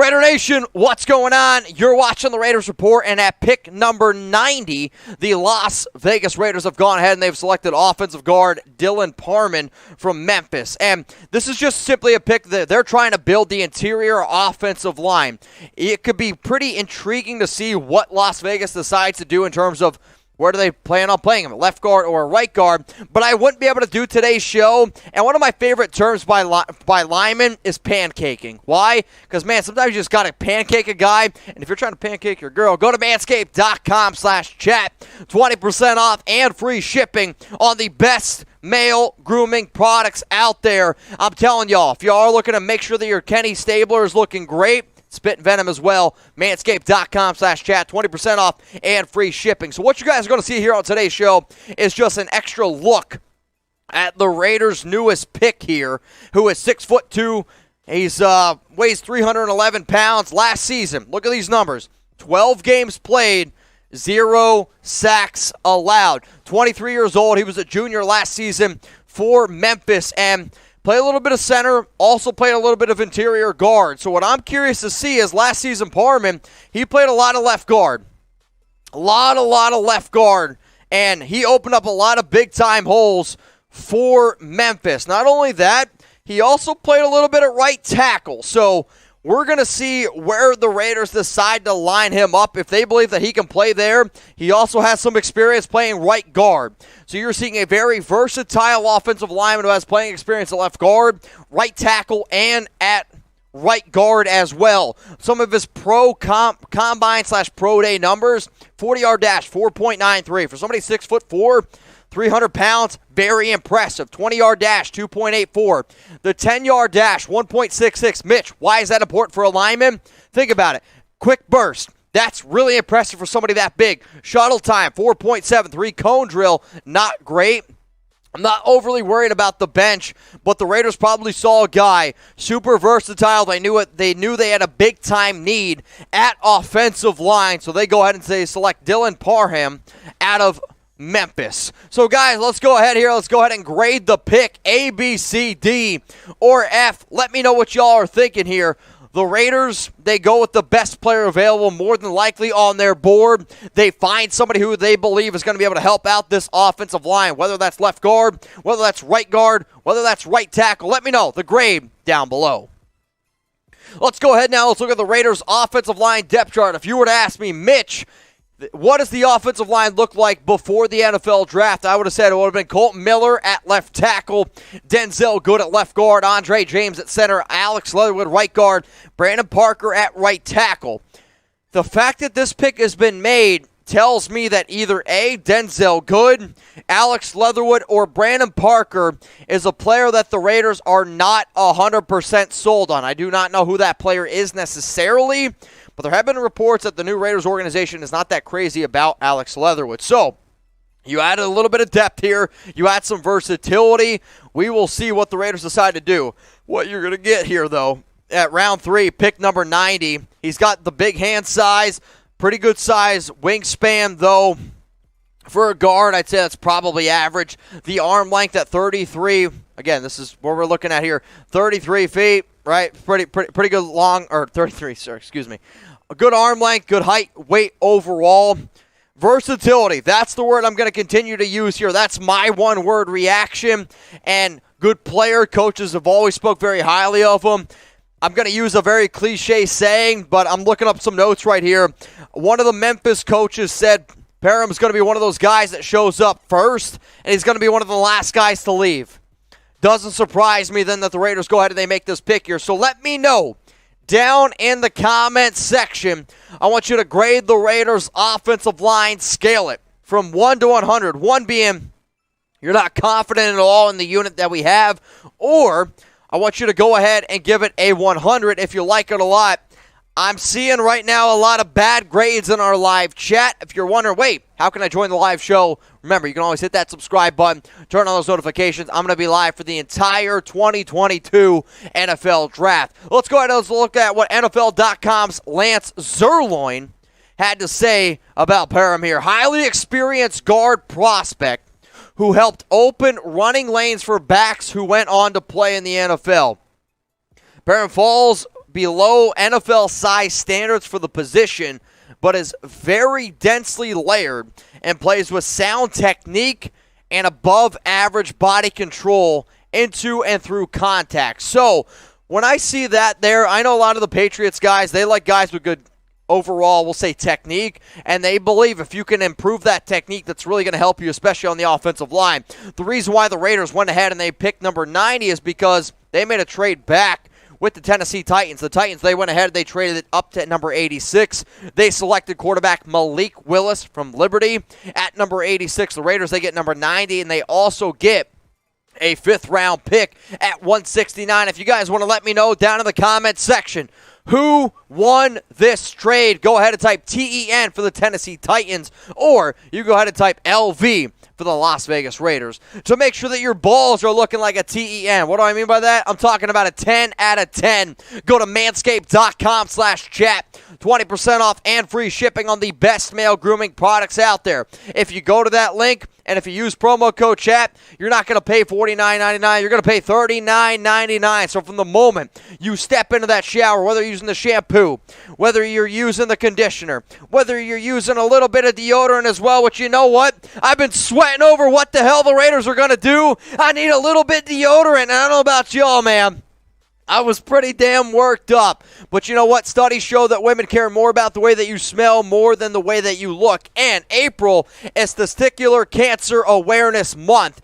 Raider Nation, what's going on? You're watching the Raiders Report, and at pick number 90, the Las Vegas Raiders have gone ahead and they've selected offensive guard Dylan Parham from Memphis. And this is just simply a pick that they're trying to build the interior offensive line. It could be pretty intriguing to see what Las Vegas decides to do in terms of where do they plan on playing him, a left guard or a right guard? But I wouldn't be able to do today's show. And one of my favorite terms by linemen is pancaking. Why? Because, man, sometimes you just got to pancake a guy. And if you're trying to pancake your girl, go to manscaped.com/chat. 20% off and free shipping on the best male grooming products out there. I'm telling y'all, if y'all are looking to make sure that your Kenny Stabler is looking great, Spit and Venom as well. Manscaped.com/chat. 20% off and free shipping. So what you guys are going to see here on today's show is just an extra look at the Raiders' newest pick here, who is 6'2". He's weighs 311 pounds. Last season, look at these numbers. 12 games played, 0 sacks allowed. 23 years old. He was a junior last season for Memphis and played a little bit of center, also played a little bit of interior guard. So what I'm curious to see is last season Parham, he played a lot of left guard. A lot of left guard. And he opened up a lot of big-time holes for Memphis. Not only that, he also played a little bit at right tackle. So we're going to see where the Raiders decide to line him up if they believe that he can play there. He also has some experience playing right guard. So you're seeing a very versatile offensive lineman who has playing experience at left guard, right tackle, and at right guard as well. Some of his combine/pro day numbers: 40-yard dash, 4.93. For somebody 6'4", 300 pounds, very impressive. 20-yard dash, 2.84. The 10-yard dash, 1.66. Mitch, why is that important for a lineman? Think about it. Quick burst. That's really impressive for somebody that big. Shuttle time, 4.73. Cone drill, not great. I'm not overly worried about the bench, but the Raiders probably saw a guy super versatile. They knew it. They knew they had a big-time need at offensive line, so they go ahead and select Dylan Parham out of Memphis. So, guys, let's go ahead here. Let's go ahead and grade the pick, A, B, C, D, or F. Let me know what y'all are thinking here. The Raiders, they go with the best player available, more than likely on their board. They find somebody who they believe is going to be able to help out this offensive line, whether that's left guard, whether that's right guard, whether that's right tackle. Let me know the grade down below. Let's go ahead now. Let's look at the Raiders' offensive line depth chart. If you were to ask me, Mitch, what does the offensive line look like before the NFL draft? I would have said it would have been Colton Miller at left tackle, Denzel Good at left guard, Andre James at center, Alex Leatherwood right guard, Brandon Parker at right tackle. The fact that this pick has been made tells me that either A, Denzel Good, Alex Leatherwood, or Brandon Parker is a player that the Raiders are not 100% sold on. I do not know who that player is necessarily, but there have been reports that the new Raiders organization is not that crazy about Alex Leatherwood. So, you added a little bit of depth here. You add some versatility. We will see what the Raiders decide to do. What you're going to get here, though, at round 3, pick number 90, he's got the big hand size, pretty good size wingspan, though. For a guard, I'd say that's probably average. The arm length at 33. Again, this is what we're looking at here. 33 feet. Right, pretty good long, or 33, sir, excuse me. A good arm length, good height, weight overall. Versatility, that's the word I'm going to continue to use here. That's my one-word reaction. And good player, coaches have always spoke very highly of him. I'm going to use a very cliche saying, but I'm looking up some notes right here. One of the Memphis coaches said Parham's going to be one of those guys that shows up first, and he's going to be one of the last guys to leave. Doesn't surprise me then that the Raiders go ahead and they make this pick here. So let me know down in the comments section. I want you to grade the Raiders' offensive line, scale it from 1 to 100. 1 being you're not confident at all in the unit that we have, or I want you to go ahead and give it a 100 if you like it a lot. I'm seeing right now a lot of bad grades in our live chat. If you're wondering, wait, how can I join the live show? Remember, you can always hit that subscribe button, turn on those notifications. I'm going to be live for the entire 2022 NFL Draft. Let's go ahead and let's look at what NFL.com's Lance Zierlein had to say about Parham here. Highly experienced guard prospect who helped open running lanes for backs who went on to play in the NFL. Parham falls below NFL size standards for the position, but is very densely layered and plays with sound technique and above average body control into and through contact. So when I see that there, I know a lot of the Patriots guys, they like guys with good overall, we'll say, technique, and they believe if you can improve that technique, that's really going to help you, especially on the offensive line. The reason why the Raiders went ahead and they picked number 90 is because they made a trade back with the Tennessee Titans. The Titans, they went ahead and they traded it up to number 86. They selected quarterback Malik Willis from Liberty at number 86. The Raiders, they get number 90, and they also get a 5th-round pick at 169. If you guys want to let me know down in the comments section who won this trade, go ahead and type TEN for the Tennessee Titans, or you go ahead and type LV for the Las Vegas Raiders. So make sure that your balls are looking like a TEN. What do I mean by that? I'm talking about a 10 out of 10. Go to manscaped.com/chat. 20% off and free shipping on the best male grooming products out there. If you go to that link, and if you use promo code chat, you're not going to pay $49.99. You're going to pay $39.99. So from the moment you step into that shower, whether you're using the shampoo, whether you're using the conditioner, whether you're using a little bit of deodorant as well, which, you know what? I've been sweating over what the hell the Raiders are going to do. I need a little bit deodorant, and I don't know about y'all, man. I was pretty damn worked up. But you know what? Studies show that women care more about the way that you smell more than the way that you look. And April is Testicular Cancer Awareness Month.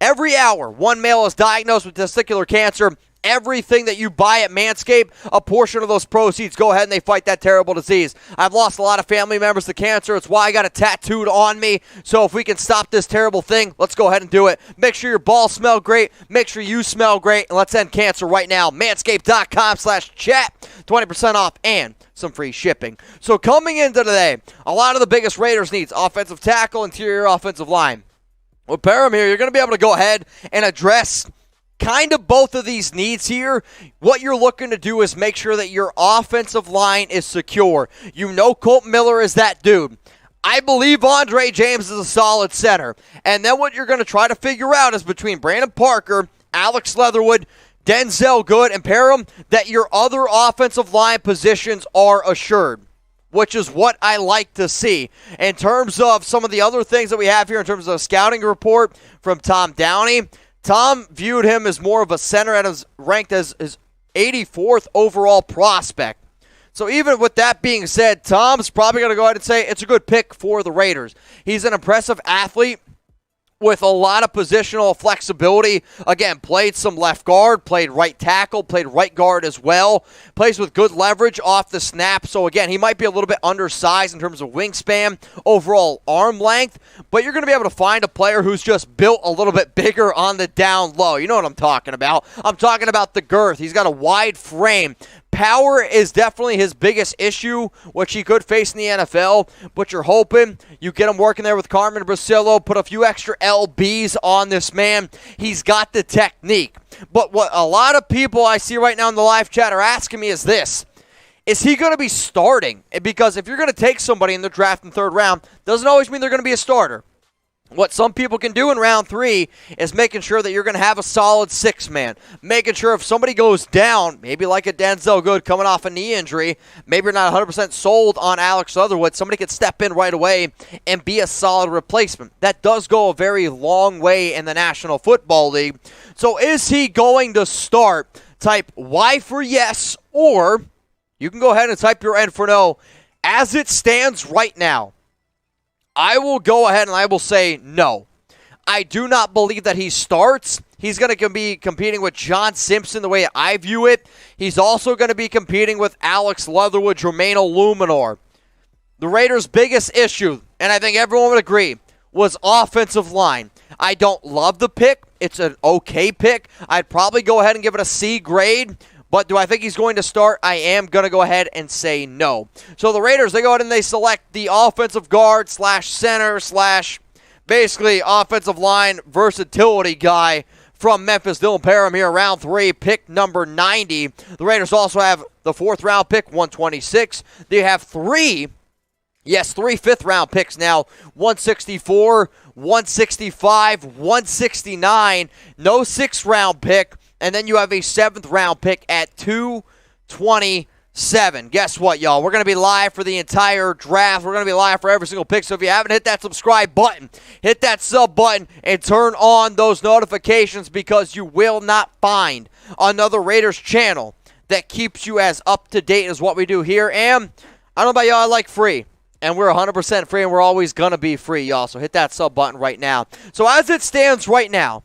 Every hour, one male is diagnosed with testicular cancer. Everything that you buy at Manscaped, a portion of those proceeds go ahead and they fight that terrible disease. I've lost a lot of family members to cancer. It's why I got it tattooed on me. So if we can stop this terrible thing, let's go ahead and do it. Make sure your balls smell great. Make sure you smell great. And let's end cancer right now. Manscaped.com/chat. 20% off and some free shipping. So coming into today, a lot of the biggest Raiders needs: offensive tackle, interior offensive line. With Parham here, you're going to be able to go ahead and address kind of both of these needs here. What you're looking to do is make sure that your offensive line is secure. You know Colt Miller is that dude. I believe Andre James is a solid center. And then what you're going to try to figure out is between Brandon Parker, Alex Leatherwood, Denzel Good, and Parham, that your other offensive line positions are assured, which is what I like to see. In terms of some of the other things that we have here in terms of a scouting report from Tom Downey, Tom viewed him as more of a center and is ranked as his 84th overall prospect. So even with that being said, Tom's probably going to go ahead and say it's a good pick for the Raiders. He's an impressive athlete with a lot of positional flexibility. Again, played some left guard, played right tackle, played right guard as well. Plays with good leverage off the snap. So again, he might be a little bit undersized in terms of wingspan, overall arm length, but you're going to be able to find a player who's just built a little bit bigger on the down low. You know what I'm talking about. I'm talking about the girth. He's got a wide frame. Power is definitely his biggest issue, which he could face in the NFL, but you're hoping you get him working there with Carmen Brasillo, put a few extra LBs on this man. He's got the technique. But what a lot of people I see right now in the live chat are asking me is this: is he going to be starting? Because if you're going to take somebody in the draft in 3rd round, doesn't always mean they're going to be a starter. What some people can do in round 3 is making sure that you're going to have a solid 6-man. Making sure if somebody goes down, maybe like a Denzel Good coming off a knee injury, maybe you're not 100% sold on Alex Leatherwood, somebody could step in right away and be a solid replacement. That does go a very long way in the National Football League. So is he going to start? Type Y for yes, or you can go ahead and type your N for no. As it stands right now, I will go ahead and I will say no. I do not believe that he starts. He's going to be competing with John Simpson the way I view it. He's also going to be competing with Alex Leatherwood, Jermaine Luminor. The Raiders' biggest issue, and I think everyone would agree, was offensive line. I don't love the pick. It's an okay pick. I'd probably go ahead and give it a C grade. But do I think he's going to start? I am going to go ahead and say no. So the Raiders, they go ahead and they select the offensive guard / center / basically offensive line versatility guy from Memphis, Dylan Parham here, round 3, pick number 90. The Raiders also have the 4th round pick, 126. They have 3 5th round picks now, 164, 165, 169, no 6th round pick. And then you have a 7th round pick at 2, 27. Guess what, y'all? We're going to be live for the entire draft. We're going to be live for every single pick. So if you haven't hit that subscribe button, hit that sub button and turn on those notifications, because you will not find another Raiders channel that keeps you as up to date as what we do here. And I don't know about y'all, I like free. And we're 100% free, and we're always going to be free, y'all. So hit that sub button right now. So as it stands right now,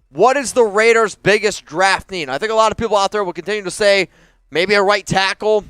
what is the Raiders' biggest draft need? I think a lot of people out there will continue to say maybe a right tackle.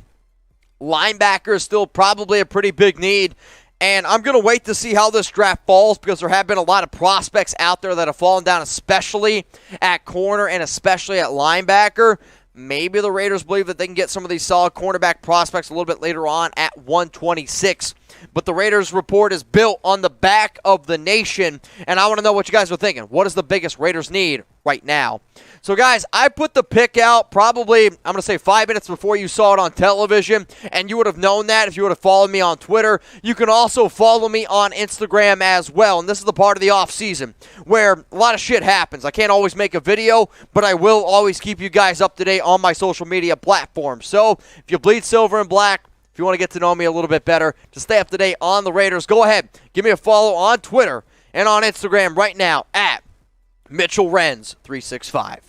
Linebacker is still probably a pretty big need. And I'm going to wait to see how this draft falls, because there have been a lot of prospects out there that have fallen down, especially at corner and especially at linebacker. Maybe the Raiders believe that they can get some of these solid cornerback prospects a little bit later on at 126. But the Raiders report is built on the back of the nation, and I want to know what you guys are thinking. What is the biggest Raiders need right now? So, guys, I put the pick out probably, I'm going to say 5 minutes before you saw it on television, and you would have known that if you would have followed me on Twitter. You can also follow me on Instagram as well, and this is the part of the offseason where a lot of shit happens. I can't always make a video, but I will always keep you guys up to date on my social media platforms. So, if you bleed silver and black, if you want to get to know me a little bit better, to stay up to date on the Raiders, go ahead. Give me a follow on Twitter and on Instagram right now at MitchellRenz365.